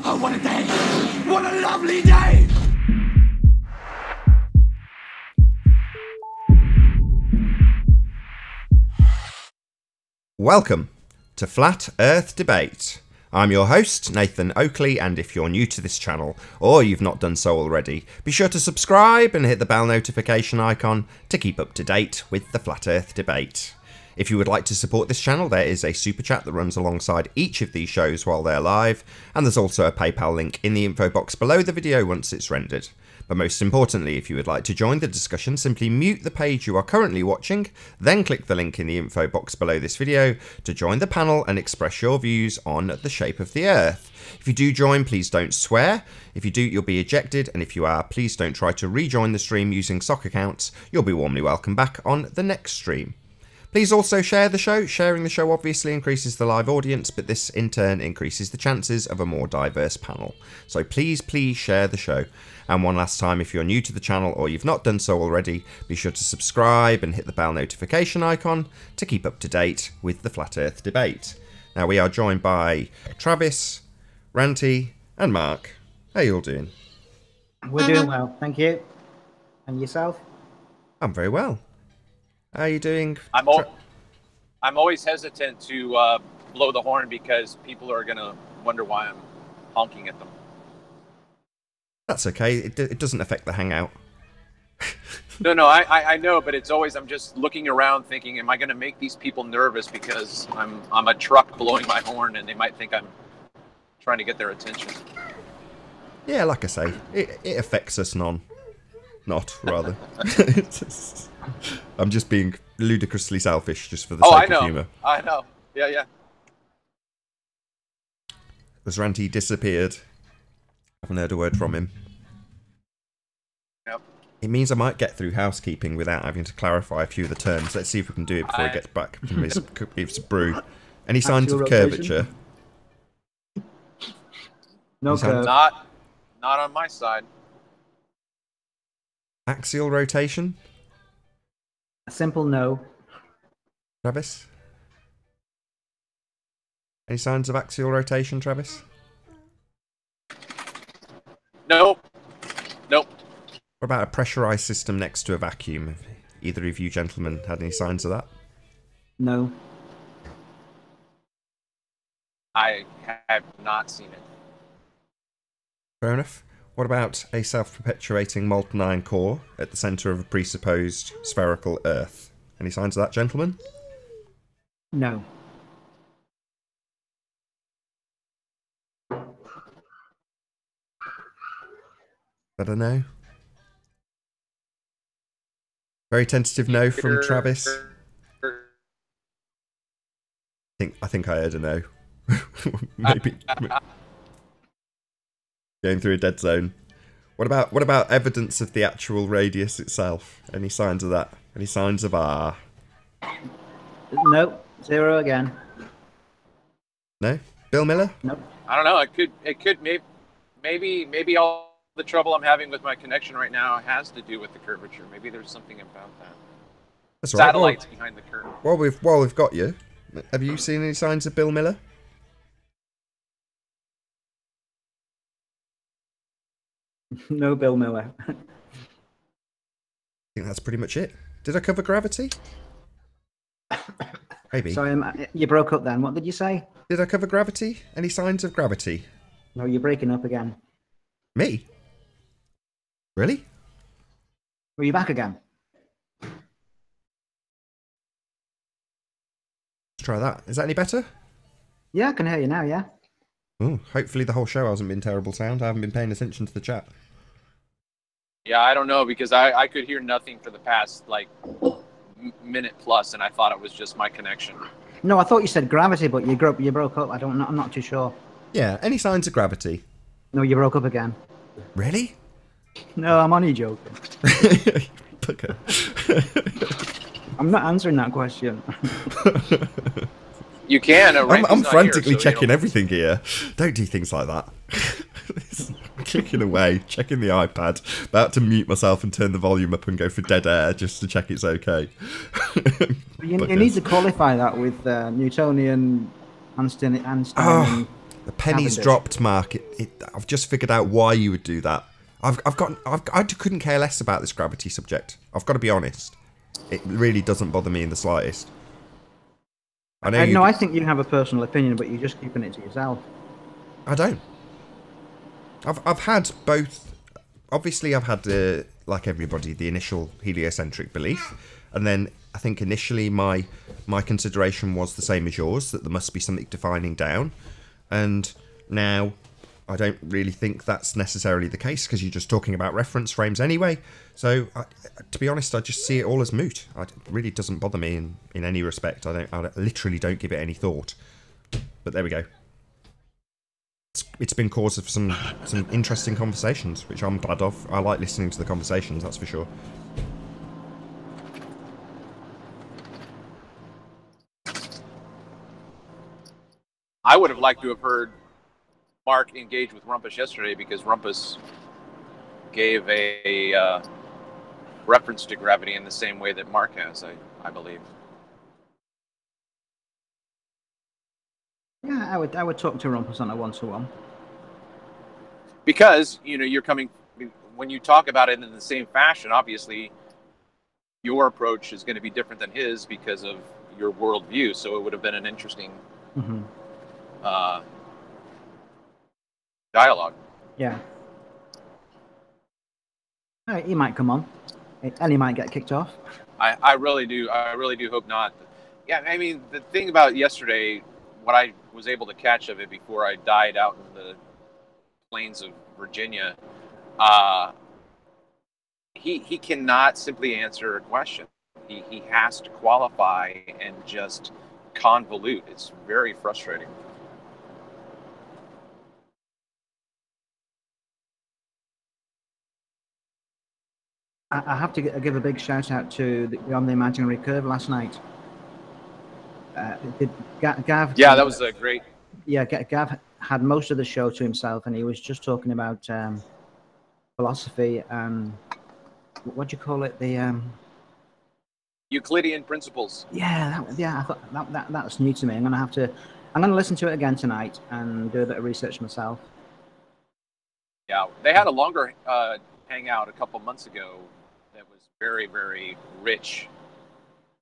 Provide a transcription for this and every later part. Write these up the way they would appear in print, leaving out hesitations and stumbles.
Oh, what a day! What a lovely day! Welcome to Flat Earth Debate. I'm your host, Nathan Oakley, and if you're new to this channel, or you've not done so already, be sure to subscribe and hit the bell notification icon to keep up to date with the Flat Earth Debate. If you would like to support this channel, there is a super chat that runs alongside each of these shows while they're live, and there's also a PayPal link in the info box below the video once it's rendered. But most importantly, if you would like to join the discussion, simply mute the page you are currently watching, then click the link in the info box below this video to join the panel and express your views on the shape of the Earth. If you do join, please don't swear. If you do, you'll be ejected, and if you are, please don't try to rejoin the stream using sock accounts. You'll be warmly welcome back on the next stream. Please also share the show. Sharing the show obviously increases the live audience, but this in turn increases the chances of a more diverse panel. So please share the show. And one last time, if you're new to the channel or you've not done so already, be sure to subscribe and hit the bell notification icon to keep up to date with the Flat Earth Debate. Now we are joined by Travis, Ranty and Mark. How are you all doing? We're doing well, thank you. And yourself? I'm very well. How are you doing? I'm always hesitant to blow the horn because people are going to wonder why I'm honking at them. That's okay. It doesn't affect the hangout. No, I know, but it's always, I'm just looking around thinking, am I going to make these people nervous because I'm a truck blowing my horn and they might think I'm trying to get their attention. Yeah, like I say, it affects us rather. I'm just being ludicrously selfish just for the sake of humour. I know. Yeah. As Ranty disappeared, I haven't heard a word from him. Yep. It means I might get through housekeeping without having to clarify a few of the terms. Let's see if we can do it before he gets back from his brew. Any signs of curvature? No curve. Not on my side. Axial rotation? A simple no. Travis? Any signs of axial rotation, Travis? Nope. What about a pressurized system next to a vacuum? Have either of you gentlemen had any signs of that? No. I have not seen it. Fair enough. What about a self-perpetuating molten iron core at the centre of a presupposed spherical Earth? Any signs of that, gentlemen? No. I don't know. Very tentative no from Travis. I think I heard a no. Maybe. Going through a dead zone. What about evidence of the actual radius itself? Any signs of that? Any signs of R? No. Zero again. No? Bill Miller? Nope. I don't know. It could maybe all the trouble I'm having with my connection right now has to do with the curvature. Maybe there's something about that. That's right. Satellites behind the curve. While we've got you, have you seen any signs of Bill Miller? No Bill Miller. I think that's pretty much it. Did I cover gravity? Maybe. Sorry, you broke up then. What did you say? Did I cover gravity? Any signs of gravity? No, you're breaking up again. Me? Really? Were you back again? Let's try that. Is that any better? Yeah, I can hear you now, yeah. Ooh, hopefully the whole show hasn't been terrible sound. I haven't been paying attention to the chat. Yeah, I don't know because I could hear nothing for the past like minute plus, and I thought it was just my connection. No, I thought you said gravity, but you broke up. I'm not too sure. Yeah, any signs of gravity? No, you broke up again. Really? No, I'm only joking. Okay. I'm not answering that question. You can. I'm frantically checking everything here. Don't do things like that. Clicking away, checking the iPad, about to mute myself and turn the volume up and go for dead air just to check it's okay. You need to qualify that with Newtonian, Einstein. The pennies Cavendish. dropped, Mark. I've just figured out why you would do that. I couldn't care less about this gravity subject. I've got to be honest. It really doesn't bother me in the slightest. I know No, I think you have a personal opinion, but you're just keeping it to yourself. I don't. I've had both. Obviously, I've had, like everybody, the initial heliocentric belief. And then I think initially my consideration was the same as yours, that there must be something defining down. And now I don't really think that's necessarily the case, because you're just talking about reference frames anyway. So, to be honest, I just see it all as moot. It really doesn't bother me in any respect. I literally don't give it any thought. But there we go. It's been cause of some interesting conversations, which I'm glad of. I like listening to the conversations, that's for sure. I would have liked to have heard Mark engage with Rumpus yesterday, because Rumpus gave a reference to gravity in the same way that Mark has, I believe. Yeah, I would talk to Rumpus on a one-to-one. Because, you're coming, when you talk about it in the same fashion, obviously your approach is going to be different than his because of your worldview. So it would have been an interesting dialogue. Yeah. He might come on, and he might get kicked off. I really do hope not. Yeah, I mean, the thing about yesterday, what I was able to catch of it before I died out in the plains of Virginia, he cannot simply answer a question. He has to qualify and just convolute. It's very frustrating. I have to give a big shout out to Beyond the Imaginary Curve last night. Gav. Yeah, that was a great. Yeah, Gav had most of the show to himself, and he was just talking about philosophy and what do you call it? The Euclidean principles. Yeah, I thought that's new to me. I'm gonna listen to it again tonight and do a bit of research myself. Yeah, they had a longer hangout a couple months ago that was very, very rich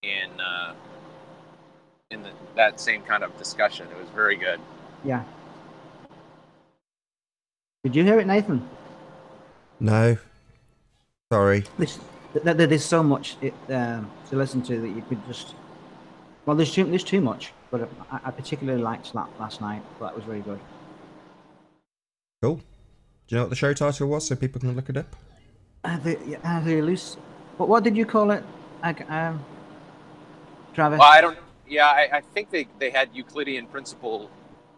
in that same kind of discussion. It was very good. Yeah. Did you hear it, Nathan? No. Sorry. There's so much to listen to that you could just. Well, there's too much, but I particularly liked that last night. That was really good. Cool. Do you know what the show title was, so people can look it up? The loose. What did you call it, Travis? Well, I don't. Yeah, I think they had Euclidean principle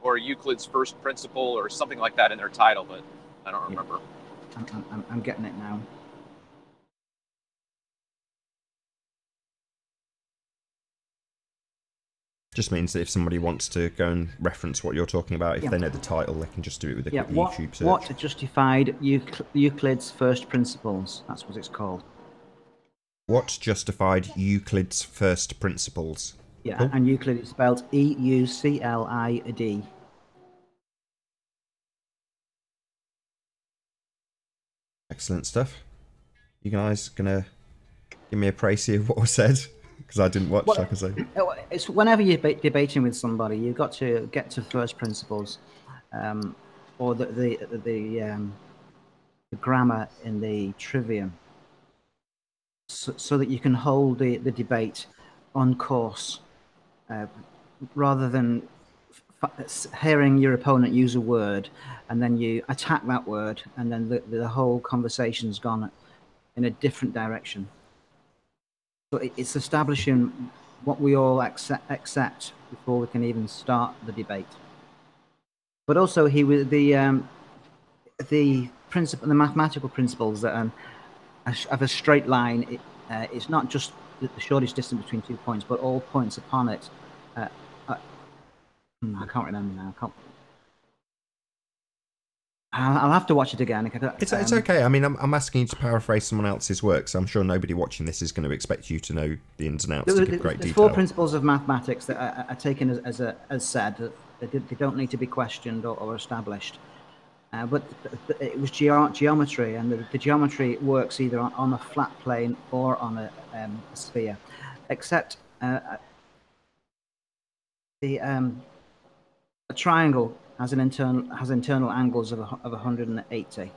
or Euclid's first principle or something like that in their title, but I don't remember. I'm getting it now. Just means that if somebody wants to go and reference what you're talking about, if they know the title, they can just do it with a quick YouTube search. What justified Euclid's first principles? That's what it's called. What justified Euclid's first principles? Yeah, cool. And Euclid is spelled E-U-C-L-I-D. Excellent stuff. You guys gonna give me a précis of what was said? Because I didn't watch, like I say. It's whenever you're debating with somebody, you've got to get to first principles, or the grammar in the trivium, so that you can hold the debate on course, rather than hearing your opponent use a word and then you attack that word, and then the whole conversation's gone in a different direction. So it's establishing what we all accept before we can even start the debate. But also, the mathematical principles that have a straight line. It's not just the shortest distance between 2 points, but all points upon it. I can't remember now. I'll have to watch it again. It's okay. I mean, I'm asking you to paraphrase someone else's work, so I'm sure nobody watching this is going to expect you to know the ins and outs to give great detail. 4 principles of mathematics that are taken as said They don't need to be questioned or established. But it was geometry, and the geometry works either on a flat plane or on a sphere, except a triangle has internal angles of 180,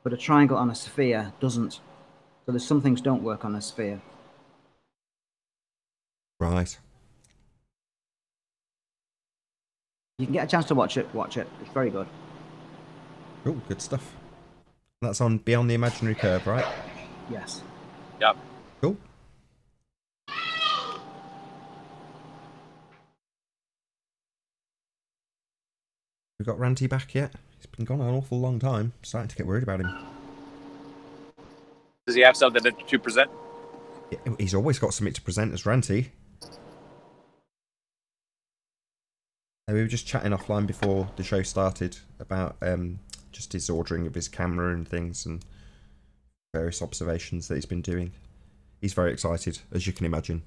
but a triangle on a sphere doesn't. So there's some things don't work on a sphere. Right. You can get a chance to watch it. Watch it. It's very good. Cool, good stuff. That's on Beyond the Imaginary Curve, right? Yes. Yep. Cool. We got Ranty back yet? He's been gone an awful long time. Starting to get worried about him. Does he have something to present? Yeah, he's always got something to present as Ranty. We were just chatting offline before the show started about just his ordering of his camera and things and various observations that he's been doing. He's very excited, as you can imagine.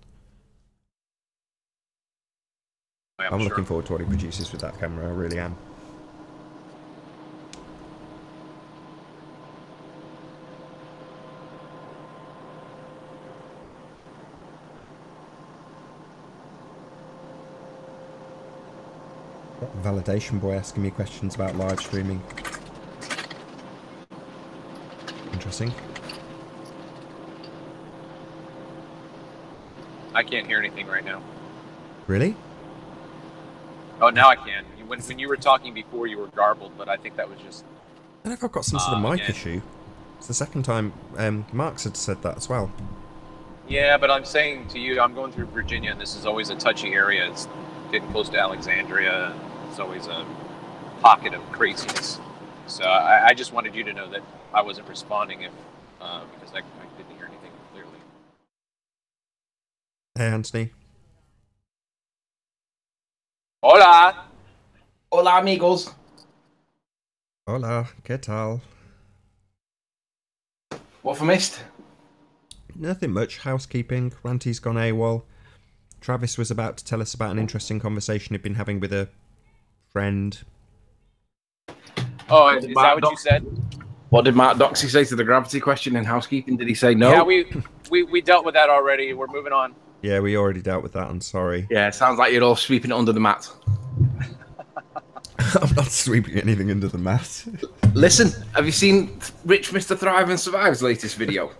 I'm looking forward to what he produces with that camera, I really am. Validation boy asking me questions about live streaming. Interesting. I can't hear anything right now. Really? Oh, now I can. When you were talking before, you were garbled, but I think that was just... I don't know if I've got some sort of mic issue. It's the second time Mark's had said that as well. Yeah, but I'm saying to you, I'm going through Virginia, and this is always a touchy area. It's getting close to Alexandria. It's always a pocket of craziness. So I just wanted you to know that I wasn't responding because I didn't hear anything clearly. Hey, Anthony. Hola! Hola, amigos. Hola, ¿qué tal? What have I missed? Nothing much. Housekeeping. Ranty's gone AWOL. Travis was about to tell us about an interesting conversation he'd been having with a friend. Oh, is that what you said? What did Mark Doxey say to the gravity question in housekeeping? Did he say no? Yeah, we dealt with that already. We're moving on. Yeah, we already dealt with that. I'm sorry. Yeah, sounds like you're all sweeping it under the mat. I'm not sweeping anything under the mat. Listen, have you seen Rich Mr. Thrive and Survive's latest video?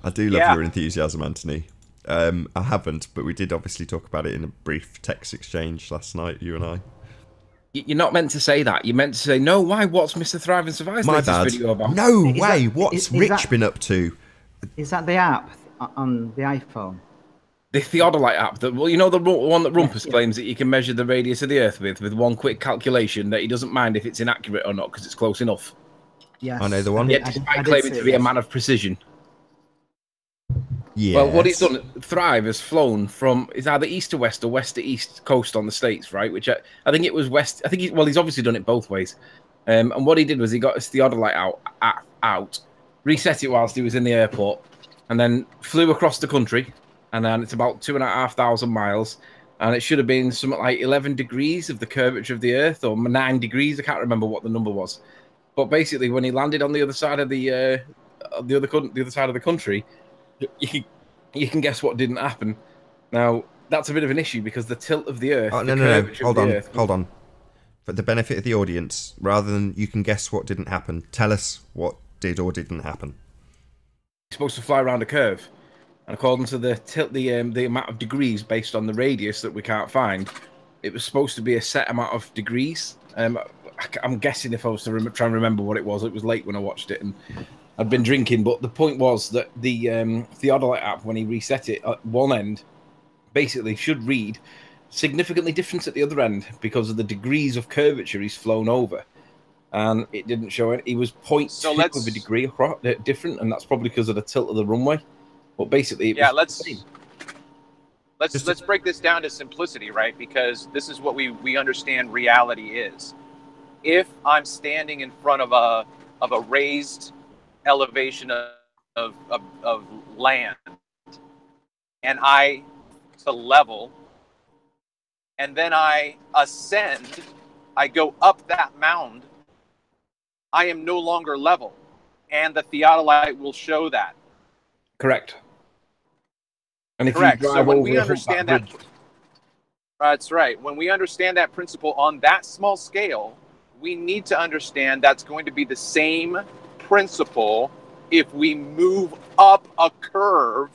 I do love your enthusiasm, Anthony. I haven't, but we did obviously talk about it in a brief text exchange last night, you and I. You're not meant to say that. You're meant to say, no, why? What's Mr. Thrive and Survive's latest video about? No way! What's Rich been up to? Is that the app on the iPhone? The Theodolite app, well, you know the one that Rumpus claims that you can measure the radius of the Earth with one quick calculation that he doesn't mind if it's inaccurate or not because it's close enough. Yes. I know the one. Yet, despite claiming to be a man of precision. Yes. Well, what he's done, Thrive has flown from, it's either east to west or west to east coast on the States, right? Which I think it was west. I think he's obviously done it both ways. And what he did was he got his Theodolite out, reset it whilst he was in the airport, and then flew across the country. And then it's about 2,500 miles, and it should have been something like 11 degrees of the curvature of the Earth, or 9 degrees. I can't remember what the number was. But basically, when he landed on the other side of the other side of the country, you can guess what didn't happen. Now that's a bit of an issue because the tilt of the Earth. Oh, no. Hold on. For the benefit of the audience, rather than you can guess what didn't happen, tell us what did or didn't happen. He's supposed to fly around a curve. And according to the tilt, the amount of degrees based on the radius that we can't find, it was supposed to be a set amount of degrees. I'm guessing if I was to try and remember what it was late when I watched it and I'd been drinking. But the point was that the Theodolite app, when he reset it at one end, basically should read significantly different at the other end because of the degrees of curvature he's flown over. And it didn't show it. He was 0.2 of a degree different, and that's probably because of the tilt of the runway. But basically, let's break this down to simplicity, right? Because this is what we understand reality is. If I'm standing in front of a raised elevation of land, and to level, and then I ascend, I go up that mound, I am no longer level. And the theodolite will show that. Correct. And if Correct. you So drive when over we a understand humpback that, bridge, that's right. When we understand that principle on that small scale, we need to understand that's going to be the same principle if we move up a curve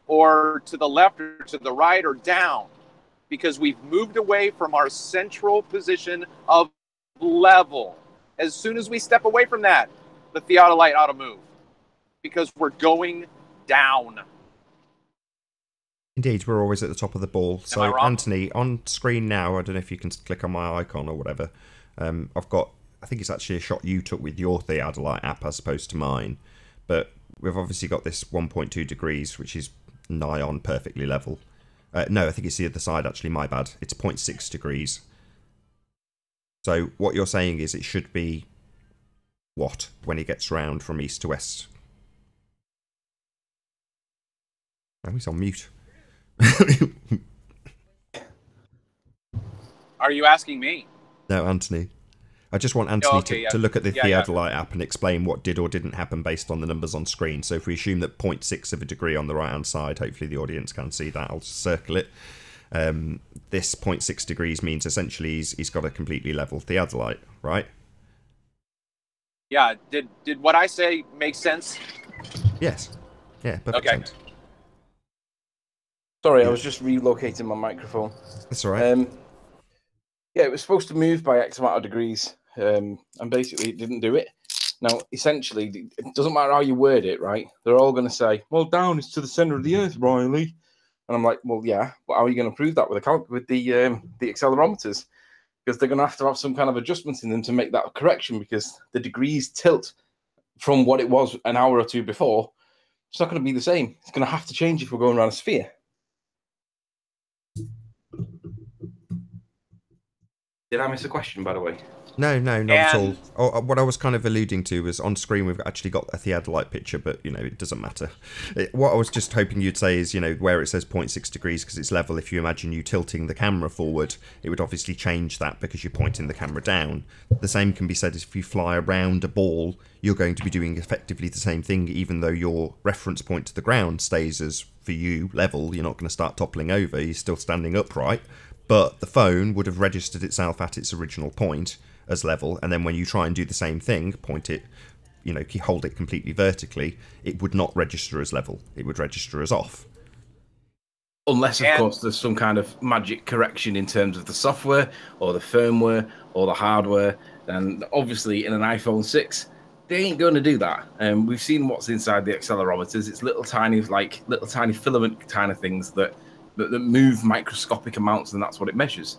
or to the left or to the right or down, because we've moved away from our central position of level. As soon as we step away from that, the theodolite ought to move, because we're going down. Indeed, we're always at the top of the ball. Am I So, wrong? Anthony, on screen now, I don't know if you can click on my icon or whatever. I've got, I think it's actually a shot you took with your Theodolite app as opposed to mine. But we've obviously got this 1.2 degrees, which is nigh on perfectly level. No, I think it's the other side, actually, my bad. It's 0.6 degrees. So what you're saying is it should be what when it gets round from east to west? Oh, he's on mute. Are you asking me? No, Anthony. I just want Anthony okay, to look at the Yeah, yeah. Theodolite app and explain what did or didn't happen based on the numbers on screen. So if we assume that 0.6 of a degree on the right-hand side, hopefully the audience can see that. I'll just circle it. This 0.6 degrees means essentially he's got a completely level Theodolite, right? Yeah. Did what I say make sense? Yes. Yeah, perfect Okay. sense. sorry, I was just relocating my microphone. That's all right. Yeah, it was supposed to move by X amount of degrees, and basically it didn't do it. Now, essentially, it doesn't matter how you word it, right? They're all going to say, well, down is to the center of the earth, Riley. And I'm like, well, yeah, but how are you going to prove that with the accelerometers? Because they're going to have some kind of adjustments in them to make that correction, because the degrees tilt from what it was an hour or two before. It's not going to be the same. It's going to have to change if we're going around a sphere. Did I miss a question, by the way? No, not at all. And- Oh, what I was kind of alluding to was on screen we've actually got a Theodolite picture, but, you know, it doesn't matter. What I was just hoping you'd say is, you know, where it says 0.6 degrees because it's level, if you imagine you tilting the camera forward, it would obviously change that because you're pointing the camera down. The same can be said if you fly around a ball, you're going to be doing effectively the same thing, even though your reference point to the ground stays as, for you, level. You're not going to start toppling over, you're still standing upright. But the phone would have registered itself at its original point as level, and then when you try and do the same thing, point it, you know, hold it completely vertically, it would not register as level. It would register as off. Unless, of course, there's some kind of magic correction in terms of the software or the firmware or the hardware. And obviously, in an iPhone 6, they ain't going to do that. And we've seen what's inside the accelerometers. It's little tiny filament kind of things that move microscopic amounts, and that's what it measures.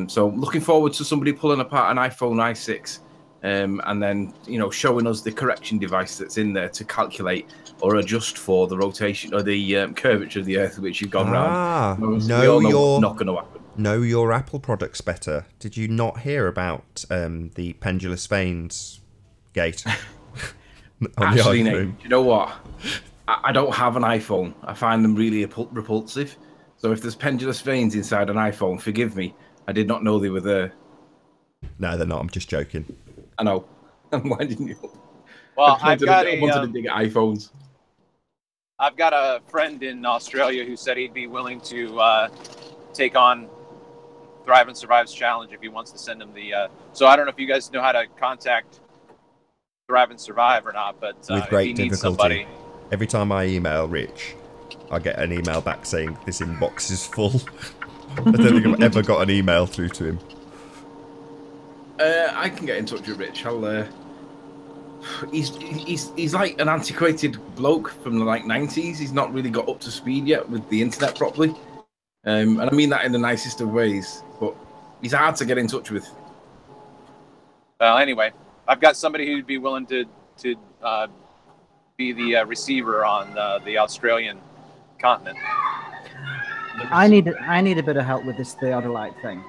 So looking forward to somebody pulling apart an iPhone i6 and then, you know, showing us the correction device that's in there to calculate or adjust for the rotation or the curvature of the Earth, which you've gone round. Know not going to happen. Know your Apple products better. Did you not hear about the pendulous veins gate on Actually, the Nate, iPhone? you know what? I don't have an iPhone. I find them really repulsive. So if there's pendulous veins inside an iPhone, forgive me. I did not know they were there. No, they're not. I'm just joking. I know. Why didn't you? Well, I wanted to a dig at iPhones. I've got a friend in Australia who said he'd be willing to take on Thrive and Survive's challenge if he wants to send him the. So I don't know if you guys know how to contact Thrive and Survive or not, but With if great he needs difficulty. somebody. Every time I email Rich, I get an email back saying this inbox is full. I don't think I've ever got an email through to him. I can get in touch with Rich. He's like an antiquated bloke from the 90s. He's not really got up to speed yet with the internet properly. And I mean that in the nicest of ways, but he's hard to get in touch with. Well, anyway, I've got somebody who'd be willing to be the receiver on the Australian continent. I need a bit of help with this Theodolite thing.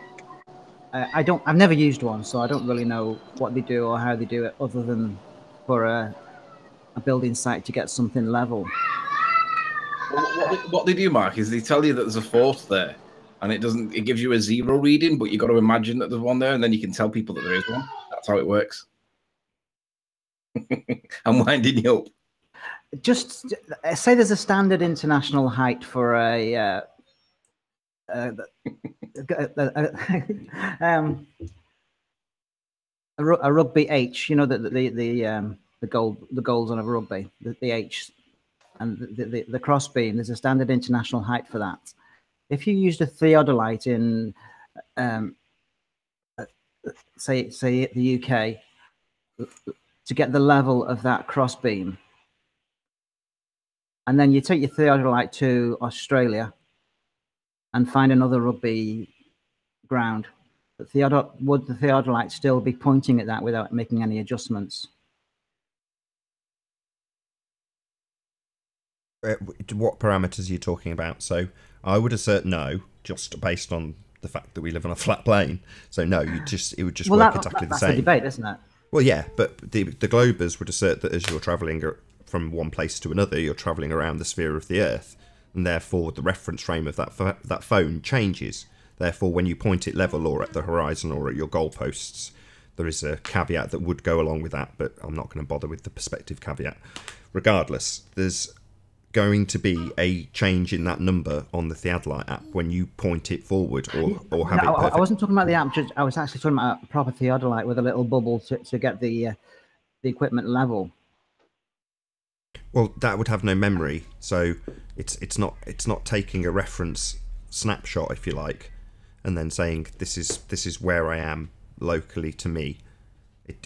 I've never used one, so I don't really know what they do or how they do it, other than for a building site to get something level. What they do, Mark, is they tell you that there's a force there, and it gives you a 0 reading, but you got to imagine that there's one there, and then you can tell people that there is one. That's how it works. I'm winding you up. Just say there's a standard international height for a rugby H. You know, the goals on a rugby, the H, and the cross beam. There's a standard international height for that. If you used a theodolite in, say the UK, to get the level of that cross beam, and then you take your theodolite to Australia and find another rugby ground, would the theodolite still be pointing at that without making any adjustments? What parameters are you talking about? So I would assert no, just based on the fact that we live on a flat plane. So no, it would just work exactly the same. That's the debate, isn't it? Well, yeah, but the globers would assert that as you're travelling from one place to another, you're travelling around the sphere of the Earth, and therefore the reference frame of that phone changes. Therefore, when you point it level or at the horizon or at your goalposts, there is a caveat that would go along with that, but I'm not going to bother with the perspective caveat. Regardless, there's going to be a change in that number on the Theodolite app when you point it forward or have it perfect. I wasn't talking about the app, I was actually talking about a proper Theodolite with a little bubble to get the equipment level. Well, that would have no memory, so it's not taking a reference snapshot, if you like, and then saying this is where I am locally to me.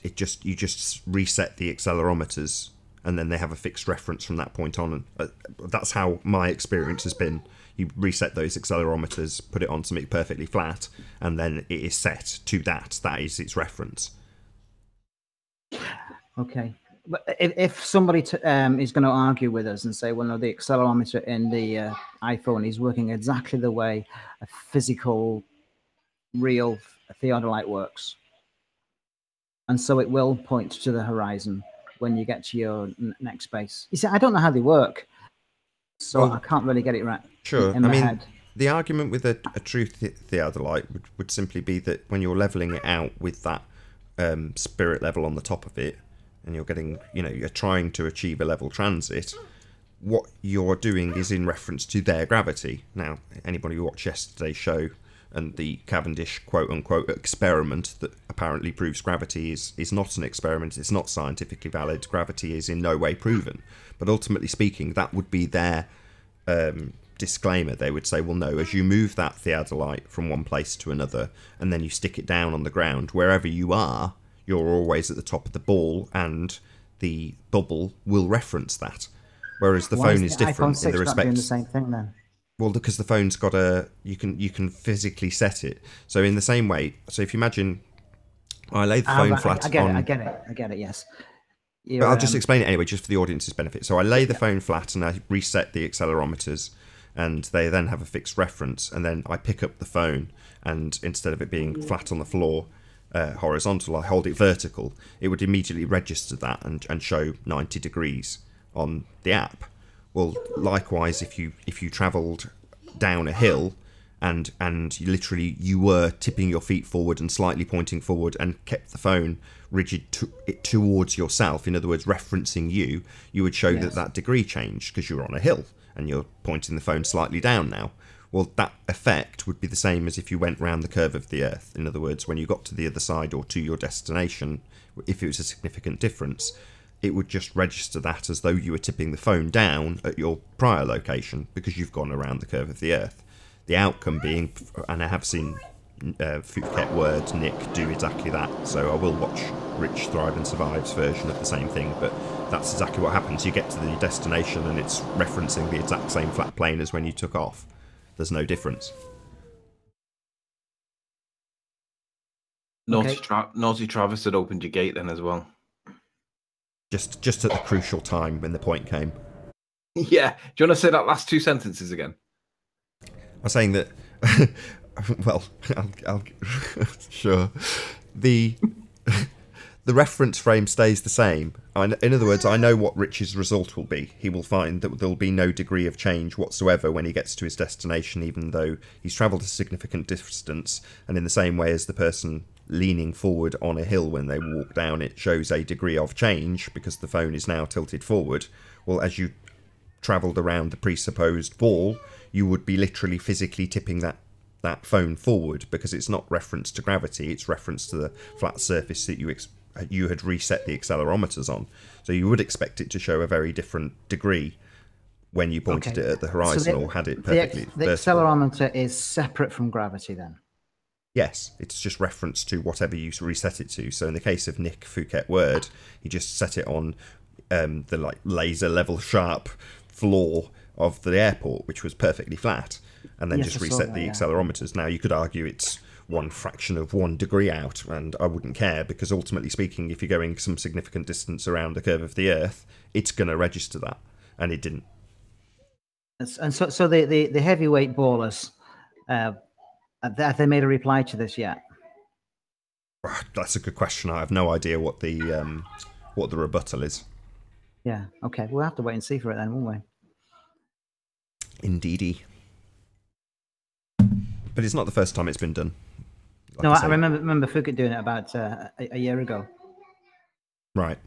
You just reset the accelerometers, and then they have a fixed reference from that point on. And that's how my experience has been. You reset those accelerometers, put it on something perfectly flat, and then it is set to that. That is its reference. Okay. But if somebody is going to argue with us and say, well, no, the accelerometer in the iPhone is working exactly the way a physical, real theodolite works, and so it will point to the horizon when you get to your next base. You see, I don't know how they work, so I can't really get it right. Sure. In my head. The argument with a true theodolite would simply be that when you're leveling it out with that spirit level on the top of it, and you're getting, you're trying to achieve a level transit, what you're doing is in reference to their gravity. Now, anybody who watched yesterday's show and the Cavendish quote-unquote experiment that apparently proves gravity is not an experiment, it's not scientifically valid, gravity is in no way proven. But ultimately speaking, that would be their disclaimer. They would say, well, no, as you move that theodolite from one place to another, and then you stick it down on the ground, wherever you are, you're always at the top of the ball, and the bubble will reference that. Whereas the phone is different in the respect. Doing the same thing then? Well, because the phone's got you can physically set it. So in the same way, so if you imagine, I lay the phone flat on. I get it. Yes. But I'll just explain it anyway, just for the audience's benefit. So I lay the phone flat and I reset the accelerometers, and they then have a fixed reference. And then I pick up the phone, and instead of it being flat on the floor, horizontal, I hold it vertical. It would immediately register that and show 90 degrees on the app. Well, likewise, if you travelled down a hill and you were tipping your feet forward and slightly pointing forward and kept the phone rigid towards yourself, in other words, referencing you would show that degree changed because you're on a hill and you're pointing the phone slightly down now. Well, that effect would be the same as if you went round the curve of the Earth. In other words, when you got to the other side or to your destination, if it was a significant difference, it would just register that as though you were tipping the phone down at your prior location because you've gone around the curve of the Earth. The outcome being, and I have seen Phuket Word Nick do exactly that, so I will watch Rich Thrive and Survive's version of the same thing, but that's exactly what happens. You get to the destination and it's referencing the exact same flat plane as when you took off. There's no difference. Naughty Travis had opened your gate then as well. Just at the crucial time when the point came. Yeah. Do you want to say that last two sentences again? I'm saying that. Well, I'll sure. The the reference frame stays the same. In other words, I know what Rich's result will be. He will find that there'll be no degree of change whatsoever when he gets to his destination, even though he's travelled a significant distance. And in the same way as the person leaning forward on a hill when they walk down, it shows a degree of change because the phone is now tilted forward. Well, as you travelled around the presupposed wall, you would be literally physically tipping that phone forward, because it's not reference to gravity, it's reference to the flat surface that you had reset the accelerometers on. So you would expect it to show a very different degree when you pointed it at the horizon, or had it perfectly the vertical. accelerometer is separate from gravity then? Yes, it's just reference to whatever you reset it to. So in the case of Nick Fouquet Word, he just set it on the like laser level sharp floor of the airport, which was perfectly flat, and then just reset the accelerometers. Now you could argue it's one fraction of 1 degree out, and I wouldn't care, because ultimately speaking, if you're going some significant distance around the curve of the Earth, it's going to register that, and it didn't. And so the heavyweight ballers, have they made a reply to this yet? That's a good question. I have no idea what the rebuttal is. Yeah. Okay. We'll have to wait and see for it then, won't we? Indeedy. But it's not the first time it's been done. Like No, I remember Fouquet doing it about a year ago. Right.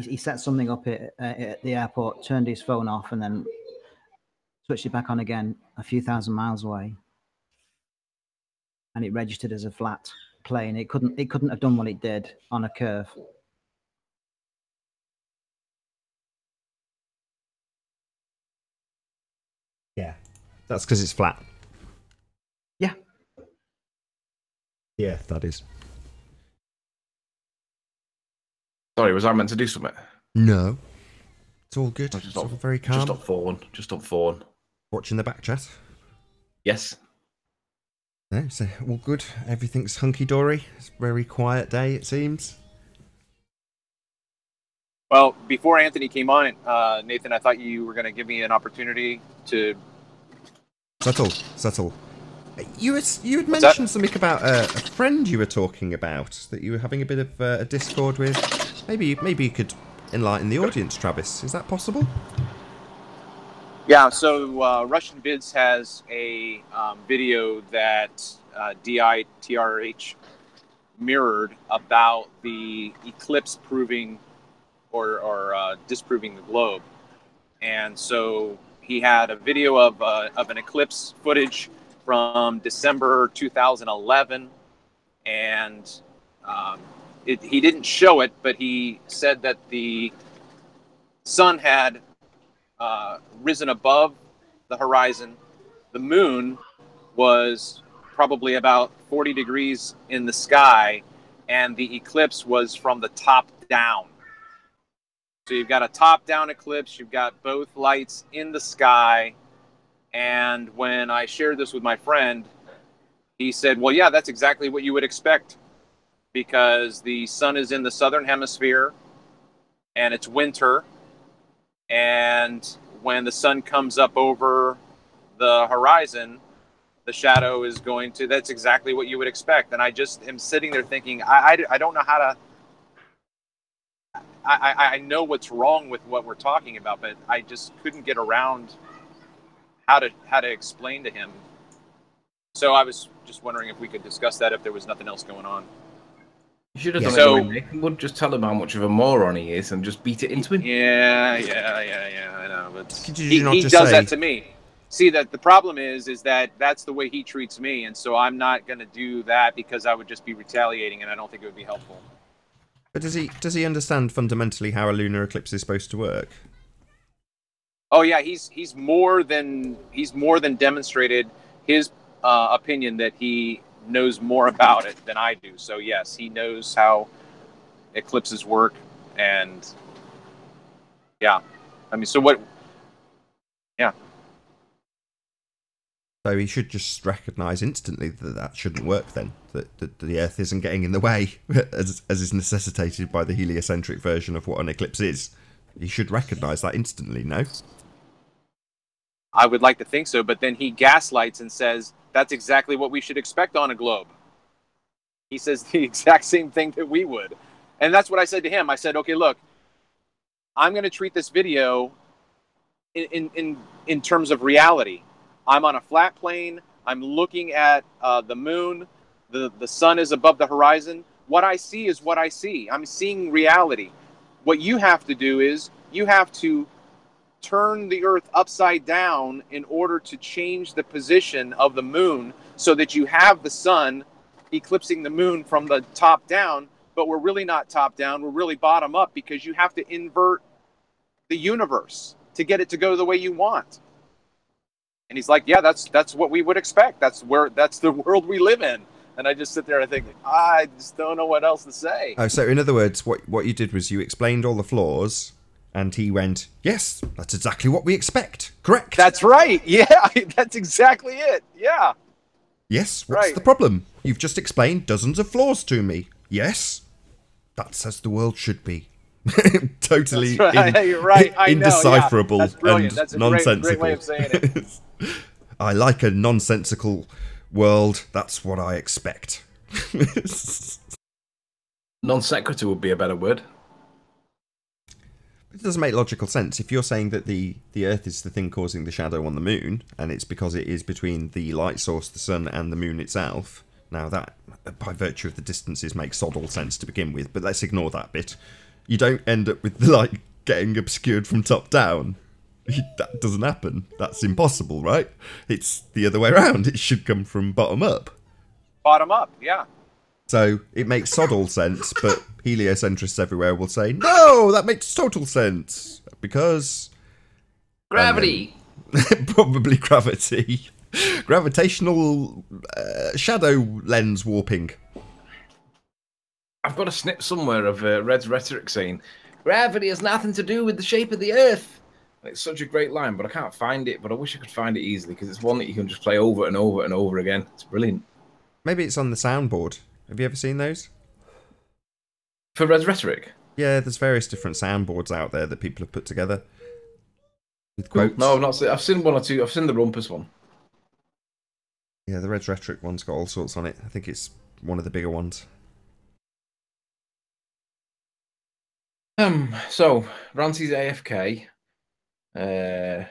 He set something up at the airport, turned his phone off, and then switched it back on again a few thousand miles away, and it registered as a flat plane. It couldn't have done what it did on a curve. Yeah, that's because it's flat. Yeah. Yeah, that is. Sorry, was I meant to do something? No. It's all good. It's all very calm. Just on phone. Watching the back chat. Yes. No, so all good. Everything's hunky-dory. It's a very quiet day, it seems. Well, before Anthony came on, Nathan, I thought you were going to give me an opportunity to... Subtle. You had mentioned something about a friend you were talking about, that you were having a bit of a discord with. Maybe you could enlighten the audience, Travis. Is that possible? Yeah, so Russian Vids has a video that DITRH mirrored about the eclipse proving or disproving the globe. And so he had a video of an eclipse footage from December 2011, and he didn't show it, but he said that the sun had risen above the horizon. The moon was probably about 40 degrees in the sky, and the eclipse was from the top down. So you've got a top-down eclipse, you've got both lights in the sky, and when I shared this with my friend, he said, well, yeah, that's exactly what you would expect, because the sun is in the southern hemisphere, and it's winter, and when the sun comes up over the horizon, the shadow is going to, that's exactly what you would expect. And I just am sitting there thinking, I don't know how to, I know what's wrong with what we're talking about, but I just couldn't get around how to explain to him. So I was just wondering if we could discuss that if there was nothing else going on. You should have done it. You would just tell him how much of a moron he is and just beat it into him. Yeah, I know. But he does that to me. See, that the problem is that that's the way he treats me, and so I'm not going to do that because I would just be retaliating, and I don't think it would be helpful. But does he understand fundamentally how a lunar eclipse is supposed to work? Oh yeah, he's more than demonstrated his opinion that he knows more about it than I do. So yes, he knows how eclipses work, and yeah, I mean, so what? Yeah. So he should just recognise instantly that shouldn't work then, that the Earth isn't getting in the way, as is necessitated by the heliocentric version of what an eclipse is. He should recognise that instantly, no? I would like to think so, but then he gaslights and says, that's exactly what we should expect on a globe. He says the exact same thing that we would. And that's what I said to him. I said, okay, look, I'm going to treat this video in terms of reality. I'm on a flat plane. I'm looking at the moon. The sun is above the horizon. What I see is what I see. I'm seeing reality. What you have to do is you have to turn the Earth upside down in order to change the position of the moon so that you have the sun eclipsing the moon from the top down, but we're really not top down. We're really bottom up because you have to invert the universe to get it to go the way you want. And he's like, yeah, that's what we would expect. That's the world we live in. And I just sit there and think, I just don't know what else to say. Oh, so in other words, what you did was you explained all the flaws, and he went, yes, that's exactly what we expect. Correct. That's right. Yeah, that's exactly it. Yeah. Yes, what's the problem? You've just explained dozens of flaws to me. Yes, that's as the world should be. Totally indecipherable and that's a nonsensical. great way of saying it. I like a nonsensical world. That's what I expect. Non sequitur would be a better word. It doesn't make logical sense. If you're saying that the Earth is the thing causing the shadow on the moon, and it's because it is between the light source, the sun, and the moon itself, now that, by virtue of the distances, makes sod all sense to begin with, but let's ignore that bit. You don't end up with the light getting obscured from top down. That doesn't happen. That's impossible, right? It's the other way around. It should come from bottom up. Bottom up, yeah. So it makes sod all sense, but heliocentrists everywhere will say, no, that makes total sense. Because... Gravity! Probably gravity. Gravitational shadow lens warping. I've got a snip somewhere of Red's rhetoric saying, gravity has nothing to do with the shape of the Earth. It's such a great line, but I can't find it. But I wish I could find it easily, because it's one that you can just play over and over and over again. It's brilliant. Maybe it's on the soundboard. Have you ever seen those? For Red's rhetoric? Yeah, there's various different soundboards out there that people have put together. With quotes. No, I've not seen. I've seen one or two. I've seen the Rumpus one. Yeah, the Red's rhetoric one's got all sorts on it. I think it's one of the bigger ones. So Rancy's AFK. Yeah,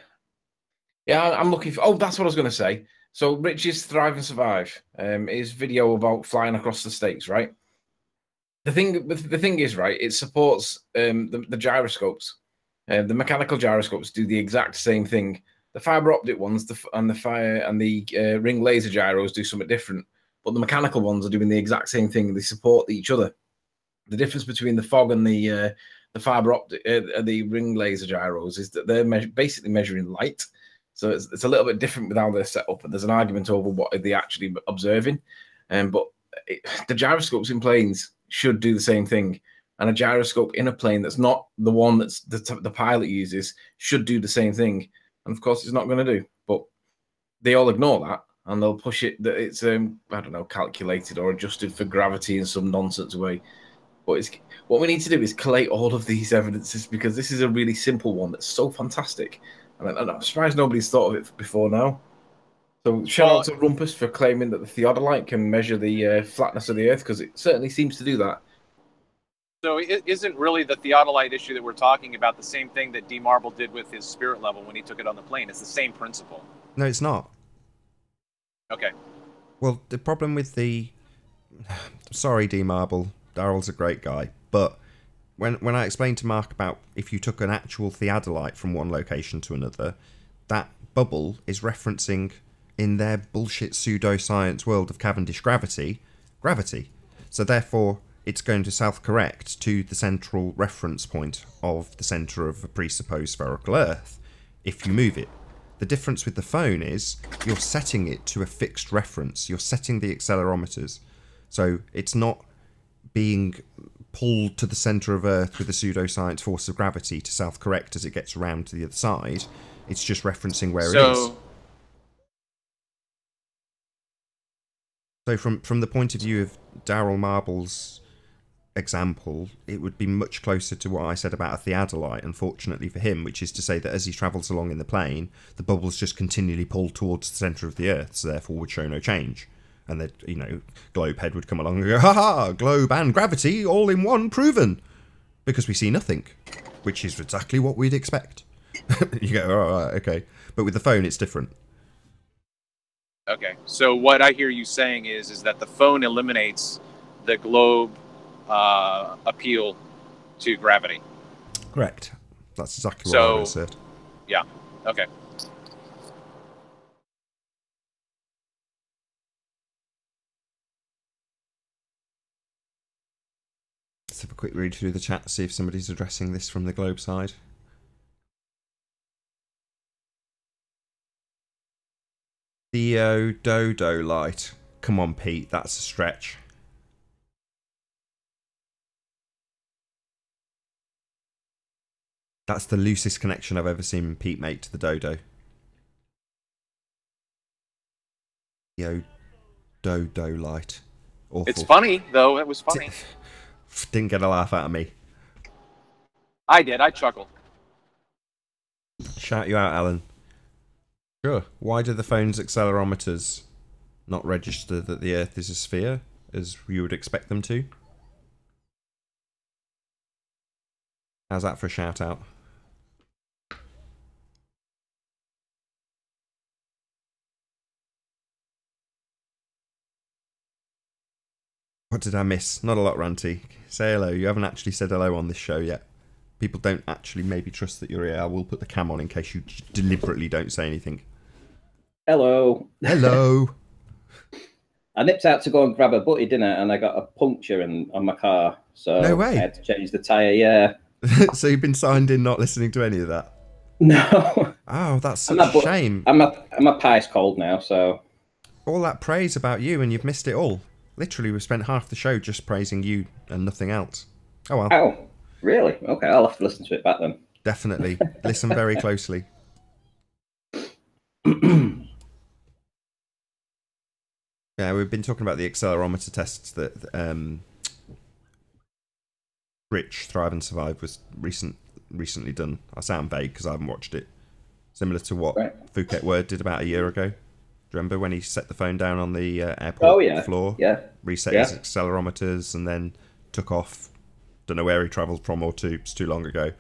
I'm looking for. Oh, that's what I was going to say. So Rich's Thrive and Survive. His video about flying across the states, right? The thing is, right, it supports the gyroscopes. The mechanical gyroscopes do the exact same thing. The fiber optic ones, the ring laser gyros do something different, but the mechanical ones are doing the exact same thing. They support each other. The difference between the fog and the fiber optic, the ring laser gyros, is that they're basically measuring light. So it's a little bit different with how they're set up, and there's an argument over what are they actually observing. But the gyroscopes in planes should do the same thing, and a gyroscope in a plane that's not the one that's the pilot uses should do the same thing. And of course, it's not going to do. But they all ignore that, and they'll push it that it's I don't know, calculated or adjusted for gravity in some nonsense way. But what we need to do is collate all of these evidences, because this is a really simple one that's so fantastic. And I'm surprised nobody's thought of it before now. So shout out to Rumpus for claiming that the Theodolite can measure the flatness of the Earth, because it certainly seems to do that. So it isn't really the Theodolite issue that we're talking about the same thing that D. Marble did with his spirit level when he took it on the plane. It's the same principle. No, it's not. Okay. Well, the problem with the... Sorry, D. Marble. Daryl's a great guy. But when I explained to Mark about if you took an actual Theodolite from one location to another, that bubble is referencing, in their bullshit pseudoscience world of Cavendish gravity. So therefore, it's going to self-correct to the central reference point of the centre of a presupposed spherical Earth if you move it. The difference with the phone is you're setting it to a fixed reference. You're setting the accelerometers. So it's not being pulled to the centre of Earth with a pseudoscience force of gravity to self-correct as it gets around to the other side. It's just referencing where it is. So from the point of view of Daryl Marble's example, it would be much closer to what I said about a Theodolite, unfortunately for him, which is to say that as he travels along in the plane, the bubbles just continually pull towards the centre of the Earth, so therefore would show no change. And then, you know, Globe Head would come along and go, ha ha, globe and gravity all in one, proven. Because we see nothing, which is exactly what we'd expect. You go, all right, okay. But with the phone, it's different. Okay, so what I hear you saying is that the phone eliminates the globe appeal to gravity. Correct. That's exactly what I would have said. Yeah, okay. Let's have a quick read through the chat, see if somebody's addressing this from the globe side. Theodolite. Come on, Pete, that's a stretch. That's the loosest connection I've ever seen Pete make to the dodo. Theodolite. Awful. It's funny, though. It was funny. Didn't get a laugh out of me. I did. I chuckled. Shout you out, Alan. Sure. Why do the phone's accelerometers not register that the Earth is a sphere, as you would expect them to? How's that for a shout out? What did I miss? Not a lot, Ranty. Say hello. You haven't actually said hello on this show yet. People don't actually maybe trust that you're here. I will put the cam on in case you deliberately don't say anything. Hello. Hello. I nipped out to go and grab a butty dinner and I got a puncture on my car. So No way. I had to change the tyre, yeah. So you've been signed in not listening to any of that? No. Oh, that's such a shame. My pie's cold now, so... All that praise about you and you've missed it all. Literally, we've spent half the show just praising you and nothing else. Oh, well. Oh, really? Okay, I'll have to listen to it back then. Definitely. Listen very closely. Yeah, we've been talking about the accelerometer tests that Rich, Thrive and Survive was recently done. I sound vague because I haven't watched it. Similar to what Phuket Word did about a year ago. Do you remember when he set the phone down on the airport floor? Yeah. Reset his accelerometers and then took off. Don't know where he travelled from or to. It's too long ago.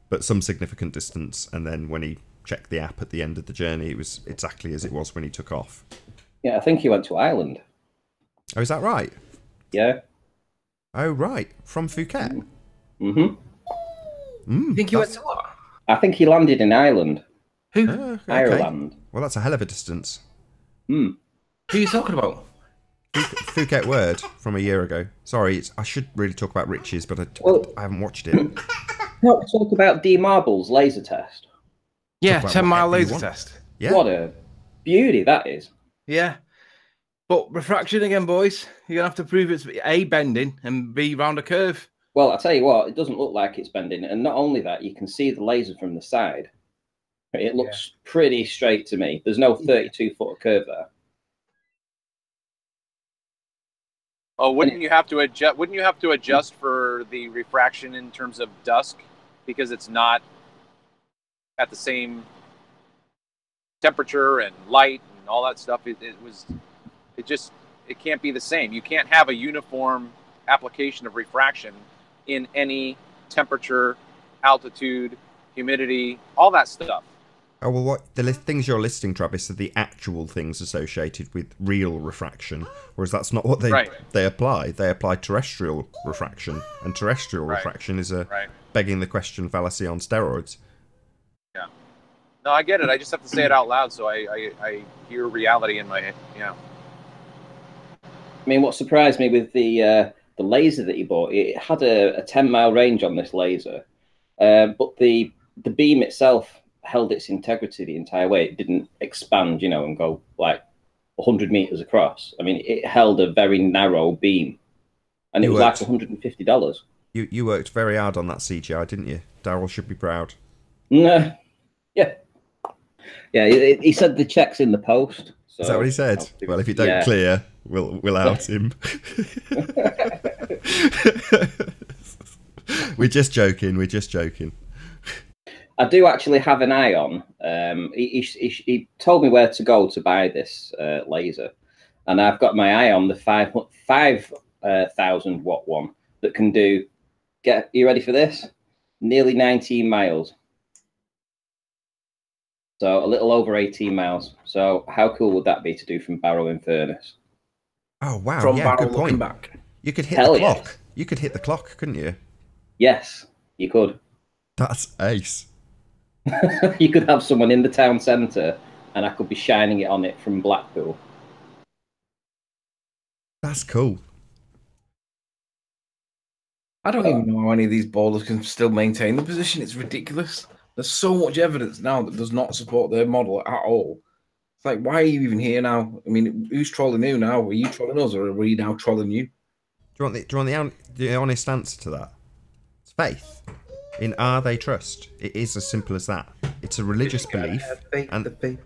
But some significant distance. And then when he checked the app at the end of the journey, it was exactly as it was when he took off. Yeah, I think he went to Ireland. Oh, is that right? Yeah. Oh, right. From Phuket? Mm-hmm. You think he went to what? I think he landed in Ireland. Who? Okay. Ireland. Well, that's a hell of a distance. Hmm. Who are you talking about? Phuket Word from a year ago. Sorry, I should really talk about Riches, but I haven't watched it. No, talk about D Marble's laser test. Yeah, 10-mile laser test. Yeah. What a beauty that is. Yeah. But refraction again, boys. You're going to have to prove it's A, bending, and B, round a curve. Well, I'll tell you what, it doesn't look like it's bending. And not only that, you can see the laser from the side. It looks pretty straight to me. There's no 32-foot curve there. Oh, wouldn't you have to adjust? Wouldn't you have to adjust for the refraction in terms of dusk because it's not at the same temperature and light and all that stuff? It can't be the same. You can't have a uniform application of refraction in any temperature, altitude, humidity, all that stuff. Oh, well, what the things you're listing, Travis, are the actual things associated with real refraction, whereas that's not what they apply. They apply terrestrial refraction, and terrestrial refraction is a begging the question fallacy on steroids. Yeah. No, I get it. I just have to say it out loud so I hear reality in my head. Yeah. I mean, what surprised me with the laser that he bought, it had a 10-mile range on this laser, but the beam itself held its integrity the entire way. It didn't expand, and go like 100 meters across. I mean, it held a very narrow beam, and it was like $150. You worked very hard on that CGI, didn't you? Daryl should be proud. Yeah. He said the check's in the post. So is that what he said? Well, if you don't clear, we'll out him. We're just joking. I do actually have an eye on. He told me where to go to buy this laser, and I've got my eye on the 5,000 watt one that can do. Get you ready for this? Nearly 19 miles. So a little over 18 miles. So how cool would that be to do from Barrow in Furness? Oh wow! From yeah, Barrow good looking point. back. You could hit Hell the clock. yes. You could hit the clock, couldn't you? Yes, you could. That's ace. You could have someone in the town centre, and I could be shining it on it from Blackpool. That's cool. I don't even know how any of these bowlers can still maintain the position. It's ridiculous. There's so much evidence now that does not support their model at all. It's like, why are you even here now? I mean, who's trolling you now? Are you trolling us, or are we now trolling you? Do you want the honest answer to that? It's faith. In our they trust. It is as simple as that. It's a religious belief. And the faith.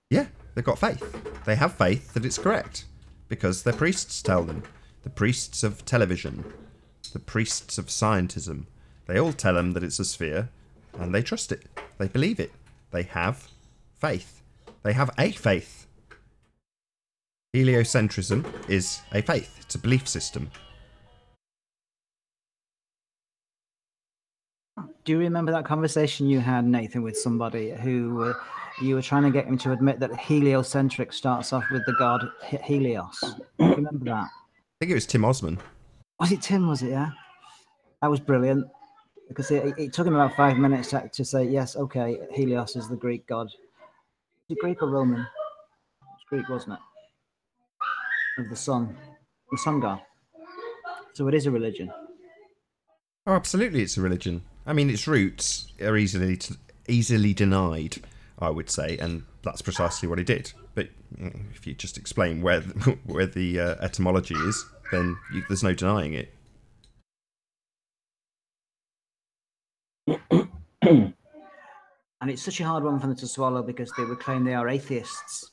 yeah, they've got faith. They have faith that it's correct. Because their priests tell them. The priests of television. The priests of scientism. They all tell them that it's a sphere. And they trust it. They believe it. They have faith. They have a faith. Heliocentrism is a faith. It's a belief system. Do you remember that conversation you had, Nathan, with somebody who you were trying to get him to admit that heliocentric starts off with the god Helios? Do you remember that? I think it was Tim Osman. Was it Tim, was it, yeah? That was brilliant. Because it took him about 5 minutes to say, yes, okay, Helios is the Greek god. Is it Greek or Roman? It's Greek, wasn't it? Of the sun god. So it is a religion. Oh, absolutely, it's a religion. I mean, its roots are easily denied, I would say, and that's precisely what he did. But you know, if you just explain where the etymology is, then there's no denying it. And it's such a hard one for them to swallow because they would claim they are atheists.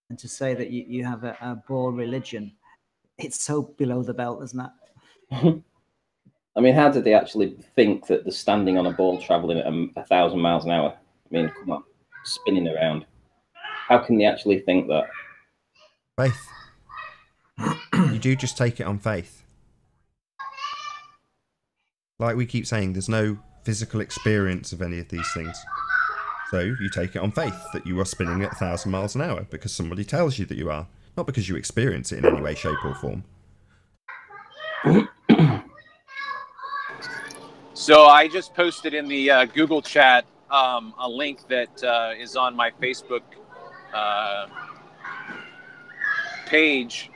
And to say that you have a ball religion, it's so below the belt, isn't it? I mean, how did they actually think that they're standing on a ball travelling at 1,000 miles an hour? I mean, come on, spinning around. How can they actually think that? Faith. You do just take it on faith. Like we keep saying, there's no physical experience of any of these things. So you take it on faith that you are spinning at 1,000 miles an hour because somebody tells you that you are, not because you experience it in any way, shape or form. So I just posted in the Google chat a link that is on my Facebook page.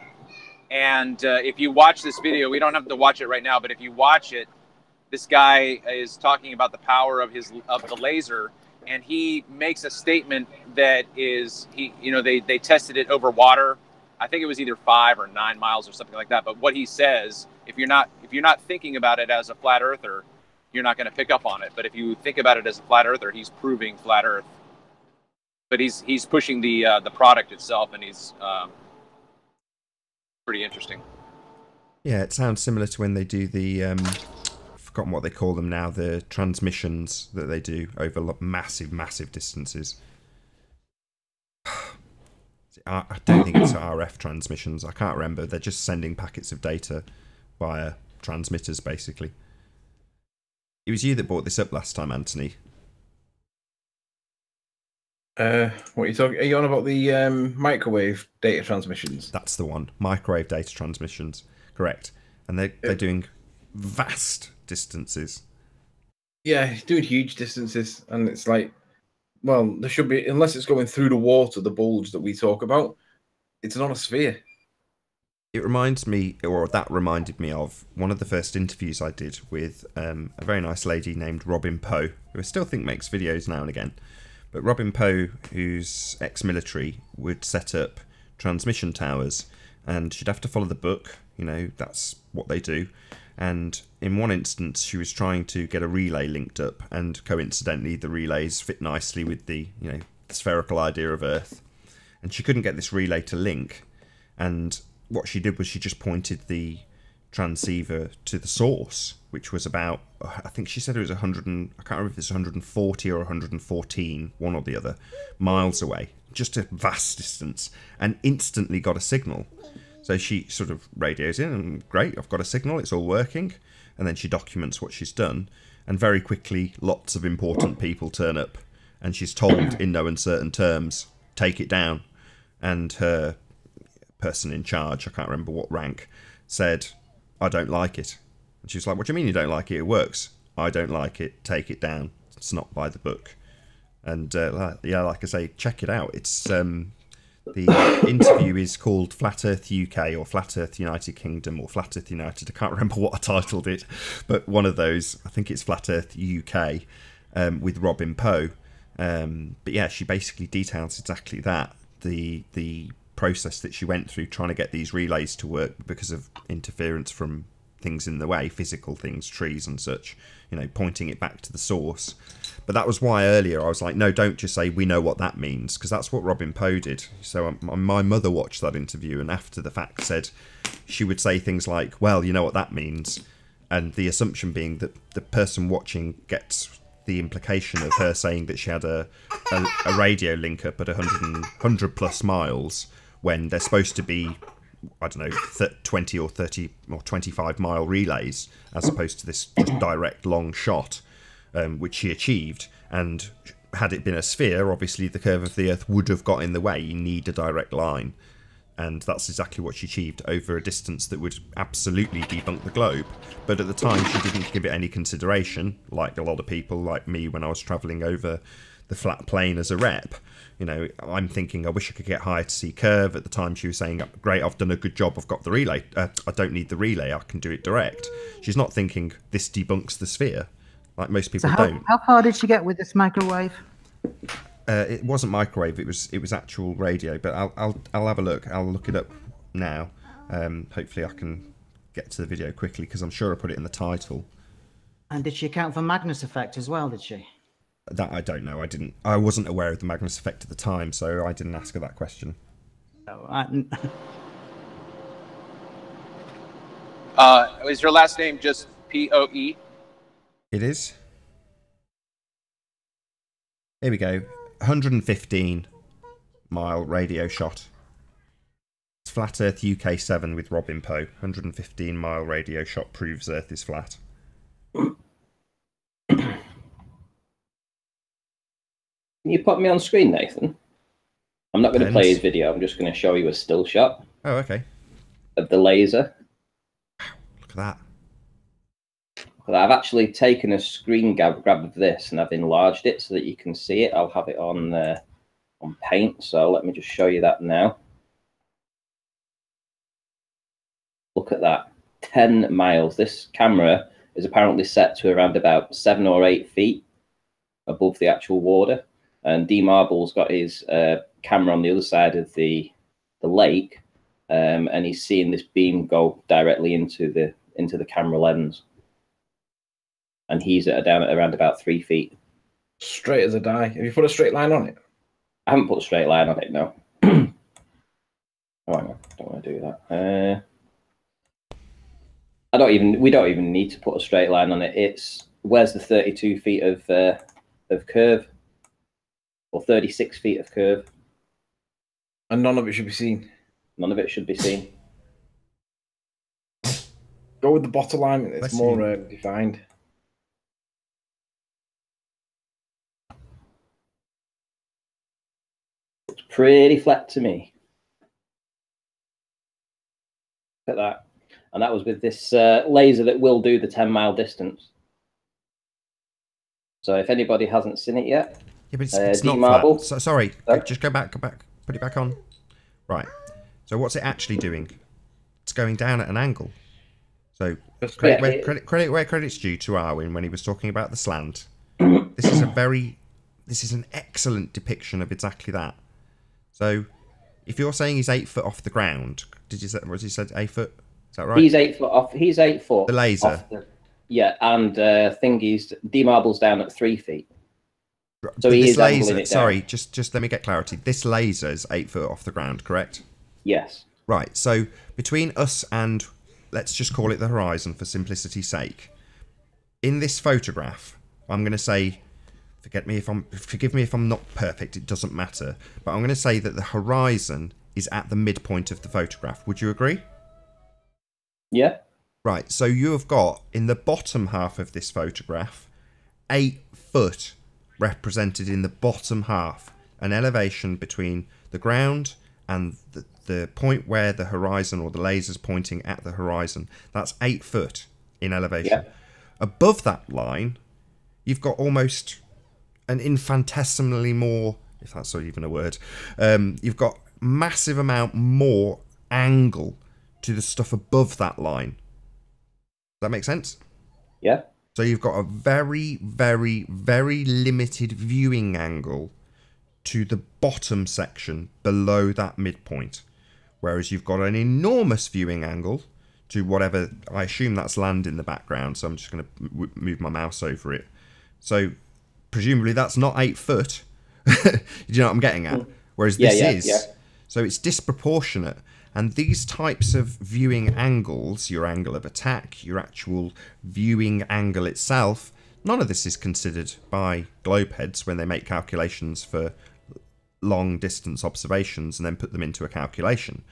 And if you watch this video, we don't have to watch it right now, but if you watch it, this guy is talking about the power of the laser, and he makes a statement that is, they tested it over water. I think it was either 5 or 9 miles or something like that. But what he says, if you're not thinking about it as a flat earther, you're not going to pick up on it. But if you think about it as a flat earther, he's proving flat Earth. But he's pushing the product itself, and he's pretty interesting. Yeah, it sounds similar to when they do the I've forgotten what they call them now, the transmissions that they do over massive distances. I don't think it's RF transmissions. I can't remember. They're just sending packets of data via transmitters, basically. It was you that brought this up last time, Anthony. What are you talking? Are you on about the microwave data transmissions? That's the one. Microwave data transmissions. Correct. And they're doing vast distances. Yeah, doing huge distances, and it's like, well, there should be, unless it's going through the water, the bulge that we talk about, it's not a sphere. It reminds me, or that reminded me of one of the first interviews I did with a very nice lady named Robin Poe, who I still think makes videos now and again. But Robin Poe, who's ex-military, would set up transmission towers, and she'd have to follow the book. You know, that's what they do. And in one instance, she was trying to get a relay linked up, and coincidentally, the relays fit nicely with the, the spherical idea of Earth. And she couldn't get this relay to link, and what she did was she just pointed the transceiver to the source, which was about, I think she said it was 100, I can't remember if it's 140 or 114, one or the other, miles away. just a vast distance, and instantly got a signal. So she sort of radios in, and great, I've got a signal, it's all working. And then she documents what she's done, and very quickly lots of important people turn up, and she's told in no uncertain terms, take it down. And her person in charge, I can't remember what rank, said, I don't like it. And she was like, what do you mean you don't like it? It works. I don't like it. Take it down. It's not by the book. And yeah, like I say, check it out. It's the interview is called Flat Earth UK or Flat Earth United Kingdom or Flat Earth United. I can't remember what I titled it, but one of those. I think it's Flat Earth UK with Robin Poe. But yeah, she basically details exactly that. The process that she went through trying to get these relays to work because of interference from things in the way, physical things, trees and such, you know, pointing it back to the source. But that was why earlier I was like, no, don't just say we know what that means, because that's what Robin Poe did. So my mother watched that interview and after the fact said she would say things like, well, you know what that means, and the assumption being that the person watching gets the implication of her saying that she had a radio link up at 100 plus miles when they're supposed to be, I don't know, 20 or 30 or 25 mile relays, as opposed to this just direct long shot, which she achieved. And had it been a sphere, obviously the curve of the Earth would have got in the way. You need a direct line. And that's exactly what she achieved over a distance that would absolutely debunk the globe. But at the time, she didn't give it any consideration, like a lot of people, like me, when I was travelling over the flat plane as a rep. You know, I'm thinking, I wish I could get higher to see curve. At the time, she was saying, great, I've done a good job, I've got the relay. I don't need the relay, I can do it direct. She's not thinking, this debunks the sphere, like most people don't. How far did she get with this microwave? It wasn't microwave, it was actual radio, but I'll have a look. I'll look it up now. Hopefully I can get to the video quickly, because I'm sure I put it in the title. And did she account for Magnus effect as well, did she? That I don't know. I wasn't aware of the Magnus effect at the time, so I didn't ask her that question. Is your last name just Poe? It is. Here we go. 115 mile radio shot. It's Flat Earth UK 7 with Robin Poe. 115 mile radio shot proves Earth is flat. Can you put me on screen, Nathan? I'm not going to play his video. I'm just going to show you a still shot. Oh, okay. Of the laser. Look at that. But I've actually taken a screen grab of this and I've enlarged it so that you can see it. I'll have it on Paint. So let me just show you that now. Look at that. 10 miles. This camera is apparently set to around about 7 or 8 feet above the actual water. And D Marble's got his camera on the other side of the lake, and he's seeing this beam go directly into the camera lens. And he's down at around about 3 feet. Straight as a die. Have you put a straight line on it? I haven't put a straight line on it, no. Oh, hang on. Don't want to do that. We don't even need to put a straight line on it. Where's the 32 feet of curve? Or 36 feet of curve. And none of it should be seen. None of it should be seen. Go with the bottom line. It's more defined. It's pretty flat to me. Look at that. And that was with this laser that will do the 10-mile distance. So if anybody hasn't seen it yet, yeah, but it's not flat. So, sorry, just go back, put it back on. Right. So what's it actually doing? It's going down at an angle. So credit where credit's due to Arwin when he was talking about the slant. This is an excellent depiction of exactly that. So if you're saying he's 8 foot off the ground, was he said 8 foot? Is that right? He's 8 foot off. He's 8 foot. The laser. Yeah, and thingy's D Marble's down at 3 feet. So he is laser. Sorry, just let me get clarity. This laser's 8 foot off the ground, correct? Yes. Right. So between us and, let's just call it the horizon for simplicity's sake. In this photograph, I'm going to say forgive me if I'm not perfect, it doesn't matter. But I'm going to say that the horizon is at the midpoint of the photograph. Would you agree? Yeah. Right, so you have got, in the bottom half of this photograph, 8 foot represented in the bottom half. An elevation between the ground and the point where the horizon or the laser's pointing at the horizon. That's 8 foot in elevation. Yeah. Above that line, you've got almost an infinitesimally more, if that's even a word, you've got massive amount more angle to the stuff above that line. Does that make sense? Yeah. So you've got a very, very, very limited viewing angle to the bottom section below that midpoint. Whereas you've got an enormous viewing angle to whatever, I assume that's land in the background, so I'm just going to move my mouse over it. So presumably that's not 8 foot. Do you know what I'm getting at? Whereas this is. Yeah. So it's disproportionate. And these types of viewing angles, your angle of attack, your actual viewing angle itself, none of this is considered by globeheads when they make calculations for long distance observations and then put them into a calculation.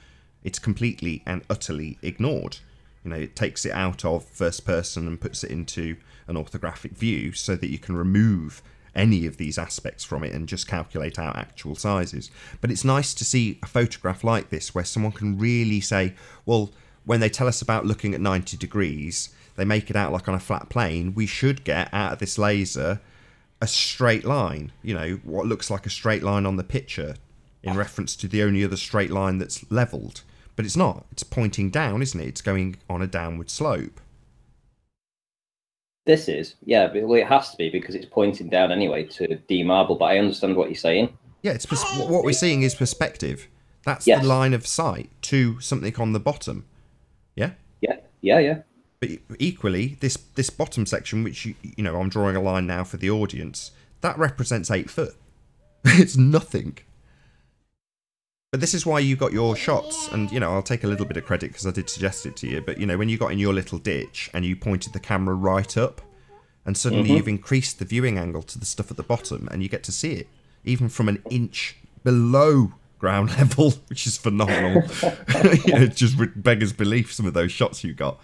It's completely and utterly ignored. You know, it takes it out of first person and puts it into an orthographic view so that you can remove any of these aspects from it and just calculate out actual sizes. But it's nice to see a photograph like this where someone can really say, well, when they tell us about looking at 90 degrees, they make it out like on a flat plane. We should get out of this laser a straight line, you know, what looks like a straight line on the picture in reference to the only other straight line that's leveled. But it's not. It's pointing down, isn't it? It's going on a downward slope. This is, yeah, well, it has to be because it's pointing down anyway to demarble, but I understand what you're saying. Yeah, it's what we're seeing is perspective. That's Yes. the line of sight to something on the bottom. Yeah? Yeah. But equally, this bottom section, which, you know, I'm drawing a line now for the audience, that represents 8 foot. It's nothing. But this is why you got your shots, and, you know, I'll take a little bit of credit because I did suggest it to you, but, you know, when you got in your little ditch and you pointed the camera right up, and suddenly you've increased the viewing angle to the stuff at the bottom, and you get to see it, even from an inch below ground level, which is phenomenal. You know, it just beggars belief, some of those shots you got.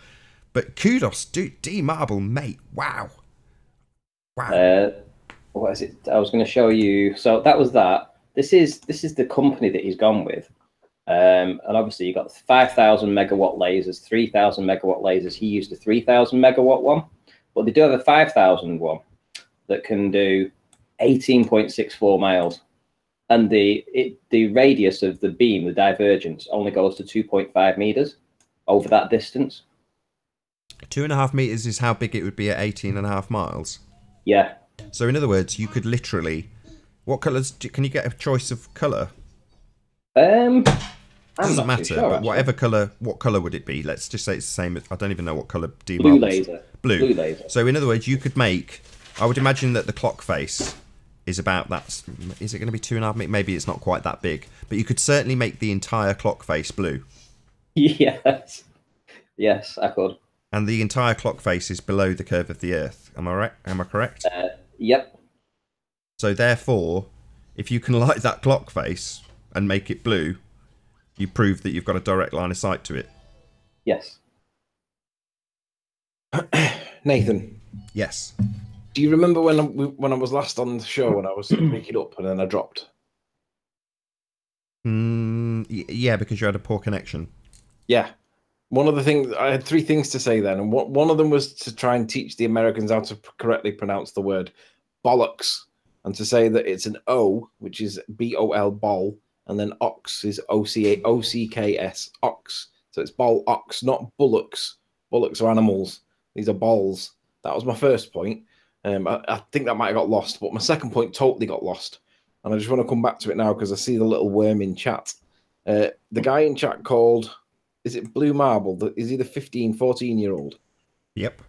But kudos, D-Marble, mate, wow. What is it? I was going to show you. So that was that. This is the company that he's gone with, and obviously you got 5,000 megawatt lasers, 3,000 megawatt lasers. He used a 3,000 megawatt one, but they do have a 5,000 one that can do 18.64 miles, and the radius of the beam, the divergence, only goes to 2.5 meters over that distance. 2.5 meters is how big it would be at 18.5 miles. Yeah. So in other words, you could literally. What colours? Can you get a choice of colour? It doesn't matter, sure, but whatever colour, what colour would it be? Let's just say it's the same. I don't even know what colour Blue laser. Blue laser. So in other words, you could make. I would imagine that the clock face is about that. Is it going to be 2.5 meters? Maybe it's not quite that big, but you could certainly make the entire clock face blue. Yes. Yes, I could. And the entire clock face is below the curve of the Earth. Am I right? Am I correct? Yep. So therefore, if you can light that clock face and make it blue, you prove that you've got a direct line of sight to it. Yes. Nathan. Yes. Do you remember when I was last on the show and I was picking up and then I dropped? Yeah, because you had a poor connection. Yeah. One of the things, I had 3 things to say then, and one of them was to try and teach the Americans how to correctly pronounce the word bollocks, and to say that it's an O, which is B-O-L, bol, and then ox is O-C-K-S, ox. So it's bol ox, not bullocks. Bullocks are animals. These are balls. That was my first point. I think that might have got lost, but my second point totally got lost. And I just want to come back to it now because I see the little worm in chat. The guy in chat called, is it Blue Marble? Is he the 15, 14-year-old? Yep.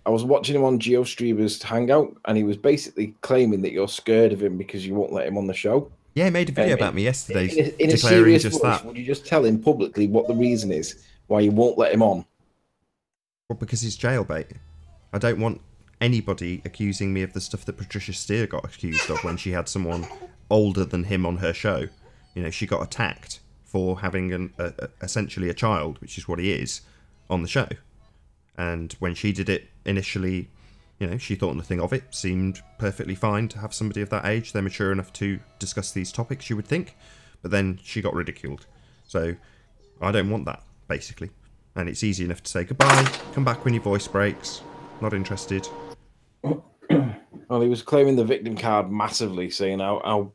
I was watching him on GeoStreamer's Hangout, and he was basically claiming that you're scared of him because you won't let him on the show. Yeah, he made a video about me yesterday in a declaring serious just voice, that. would you just tell him publicly what the reason is why you won't let him on? Well, because he's jailbait. I don't want anybody accusing me of the stuff that Patricia Steer got accused of when she had someone older than him on her show. You know, she got attacked for having essentially a child, which is what he is, on the show. And when she did it initially, you know, she thought nothing of it. Seemed perfectly fine to have somebody of that age. They're mature enough to discuss these topics, you would think. But then she got ridiculed. So I don't want that, basically. And it's easy enough to say goodbye, come back when your voice breaks, not interested. Well, he was claiming the victim card massively, saying how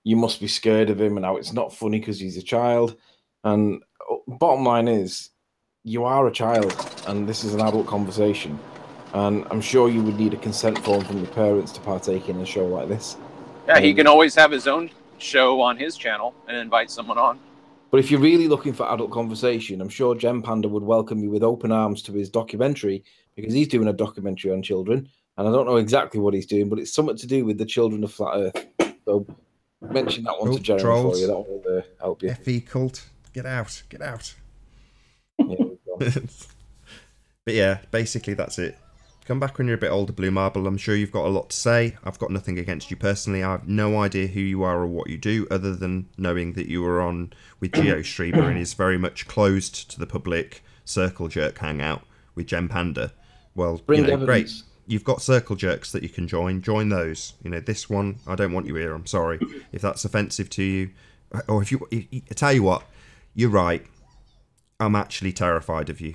you must be scared of him and how it's not funny because he's a child. And bottom line is, you are a child, and this is an adult conversation. And I'm sure you would need a consent form from the parents to partake in a show like this. Yeah, he can always have his own show on his channel and invite someone on. But if you're really looking for adult conversation, I'm sure Gem Panda would welcome you with open arms to his documentary, because he's doing a documentary on children. And I don't know exactly what he's doing, but it's something to do with the children of Flat Earth. So mention that one to Jeremy for you. That will help you. FE cult, get out, get out. Yeah, but yeah, basically that's it. Come back when you're a bit older, Blue Marble. I'm sure you've got a lot to say. I've got nothing against you personally. I have no idea who you are or what you do, other than knowing that you were on with GeoStreamer and is very much closed to the public Circle Jerk hangout with Gem Panda. Well, you know, great. You've got Circle Jerks that you can join. Join those. You know, this one, I don't want you here. I'm sorry if that's offensive to you. Or if you, I tell you what, you're right. I'm actually terrified of you.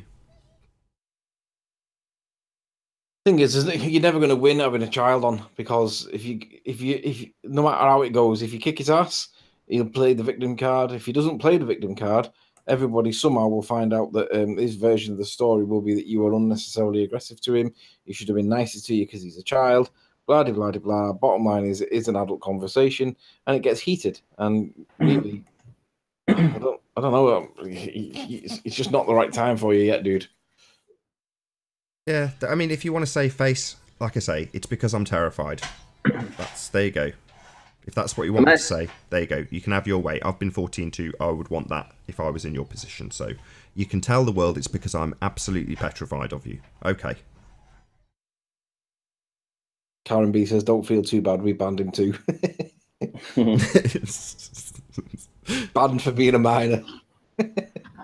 Thing is, isn't it, you're never going to win having a child on, because if you no matter how it goes, if you kick his ass, he'll play the victim card. If he doesn't play the victim card, everybody somehow will find out that his version of the story will be that you were unnecessarily aggressive to him. He should have been nicer to you because he's a child. Blah de blah de blah. Bottom line is, it is an adult conversation, and it gets heated. And really, I don't know. It's just not the right time for you yet, dude. Yeah, I mean, if you want to save face, like I say, it's because I'm terrified. There you go. If that's what you want me to say, there you go. You can have your way. I've been 14 too. I would want that if I was in your position. So you can tell the world it's because I'm absolutely petrified of you. Okay. Karen B says, don't feel too bad. We banned him too. Banned for being a minor.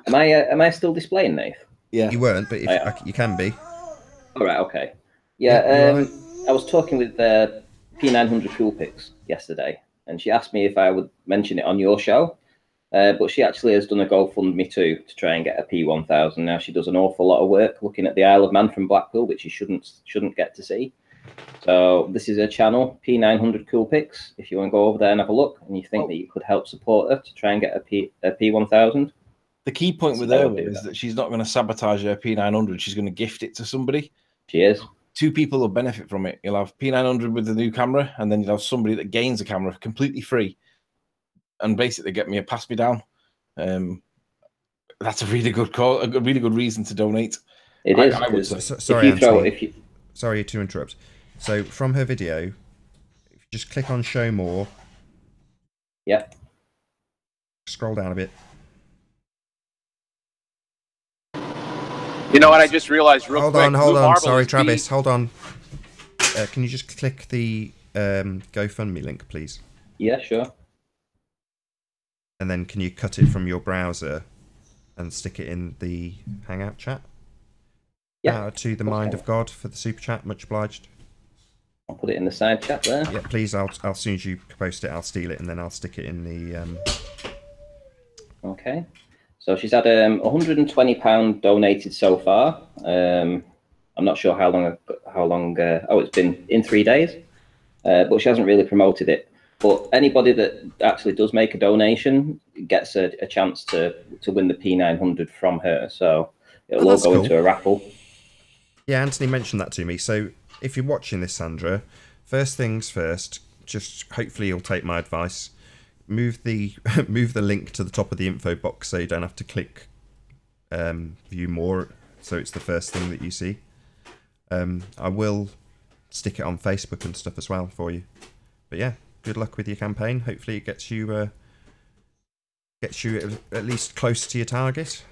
Am I still displaying, Nath? Yeah. You weren't, but if, you can be. All right, okay. Yeah, I was talking with P900 Coolpix yesterday, and she asked me if I would mention it on your show, but she actually has done a GoFundMe too to try and get a P1000. Now, she does an awful lot of work looking at the Isle of Man from Blackpool, which you shouldn't get to see. So this is her channel, P900 Coolpix. If you want to go over there and have a look, and you think that you could help support her to try and get a P1000. The key point with her is that she's not going to sabotage her P900. She's going to gift it to somebody. She is. Two people will benefit from it. You'll have P900 with the new camera, and then you'll have somebody that gains a camera completely free, and basically get me a pass me down. That's a really good call, a really good reason to donate. It is. I would say. Sorry to interrupt. So from her video, if you just click on show more. Yep. Scroll down a bit. You know what? I just realized real quick. Hold on. Sorry, Travis. Hold on. Can you just click the GoFundMe link, please? Yeah, sure. And then can you cut it from your browser and stick it in the Hangout chat? Yeah. To the mind of God for the super chat. Much obliged. I'll put it in the side chat there. Yeah, please. I'll as soon as you post it, I'll steal it and then I'll stick it in the. Okay. So she's had £120 donated so far. I'm not sure how long. Oh, it's been in 3 days, but she hasn't really promoted it. But anybody that actually does make a donation gets a chance to win the P900 from her. So it'll all go into a raffle. Yeah, Anthony mentioned that to me. So if you're watching this, Sandra, first things first. Just hopefully you'll take my advice. Move the link to the top of the info box so you don't have to click view more, so it's the first thing that you see. I will stick it on Facebook and stuff as well for you. But yeah, good luck with your campaign. Hopefully it gets you at least close to your target,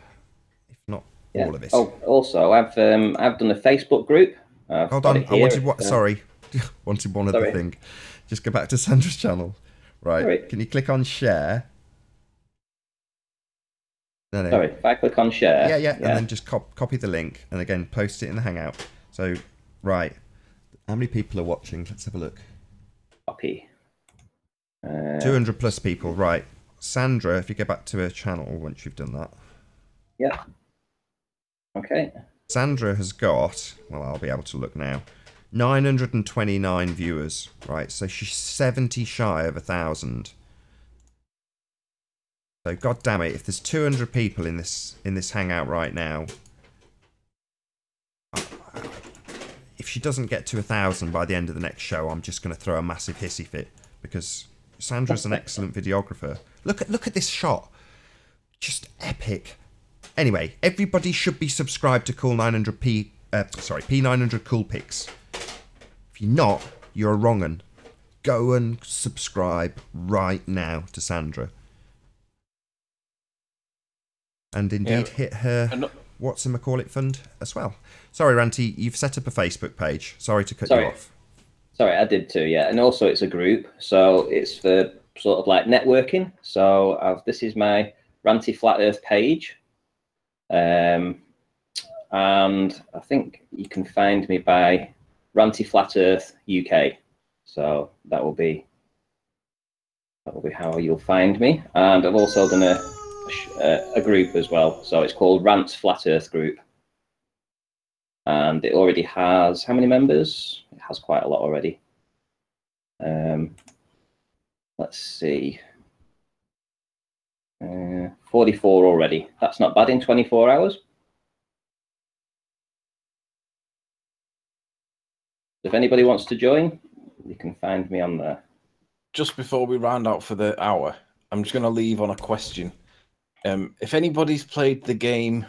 if not all of it. Oh, also I've done a Facebook group Hold on, I wanted what? Sorry, wanted one other thing. Just go back to Sandra's channel. Right, sorry. Can you click on share? No. Sorry, if I click on share. Yeah, and then just copy the link and again post it in the Hangout. So, right, how many people are watching? Let's have a look. Copy. 200 plus people, right. Sandra, if you go back to her channel once you've done that. Yeah. Okay. Sandra has got, well, I'll be able to look now, 929 viewers, right? So she's 70 shy of 1,000. So god damn it, if there's 200 people in this Hangout right now, if she doesn't get to 1,000 by the end of the next show, I'm just going to throw a massive hissy fit because Sandra's an excellent videographer. Look at this shot, just epic. Anyway, everybody should be subscribed to P900 Cool Pics. If you're not, you're a wrong'un. Go and subscribe right now to Sandra. And indeed hit her what's-in-my-call-it fund as well. Sorry, Ranty, you've set up a Facebook page. Sorry to cut you off. Sorry, I did too, yeah. And also it's a group, so it's for sort of like networking. So this is my Ranty Flat Earth page. And I think you can find me by Ranty Flat Earth UK. So that will be how you'll find me. And I've also done a group as well, so it's called Rants Flat Earth Group, and it already has how many members? It has quite a lot already. Let's see, 44 already. That's not bad in 24 hours. If anybody wants to join, you can find me on there. Just before we round out for the hour, I'm just going to leave on a question. If anybody's played the game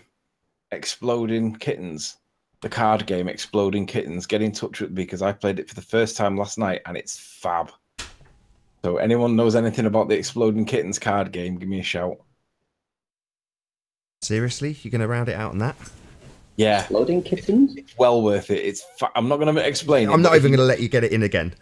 Exploding Kittens, the card game Exploding Kittens, get in touch with me because I played it for the first time last night and it's fab. So anyone knows anything about the Exploding Kittens card game, give me a shout. Seriously? You're going to round it out on that? Yeah. Exploding Kittens? It's well worth it. I'm not going to explain it. I'm not even going to let you get it in again.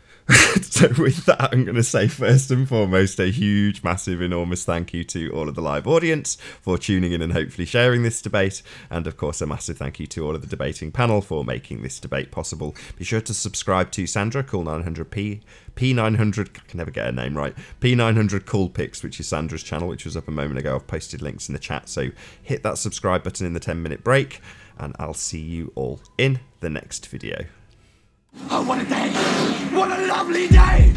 So with that, I'm going to say first and foremost a huge, massive, enormous thank you to all of the live audience for tuning in and hopefully sharing this debate. And of course, a massive thank you to all of the debating panel for making this debate possible. Be sure to subscribe to Sandra, Cool900P, P900, I can never get her name right, P900 Cool Pics, which is Sandra's channel, which was up a moment ago. I've posted links in the chat. So hit that subscribe button in the 10-minute break and I'll see you all in the next video. Oh, what a day! What a lovely day!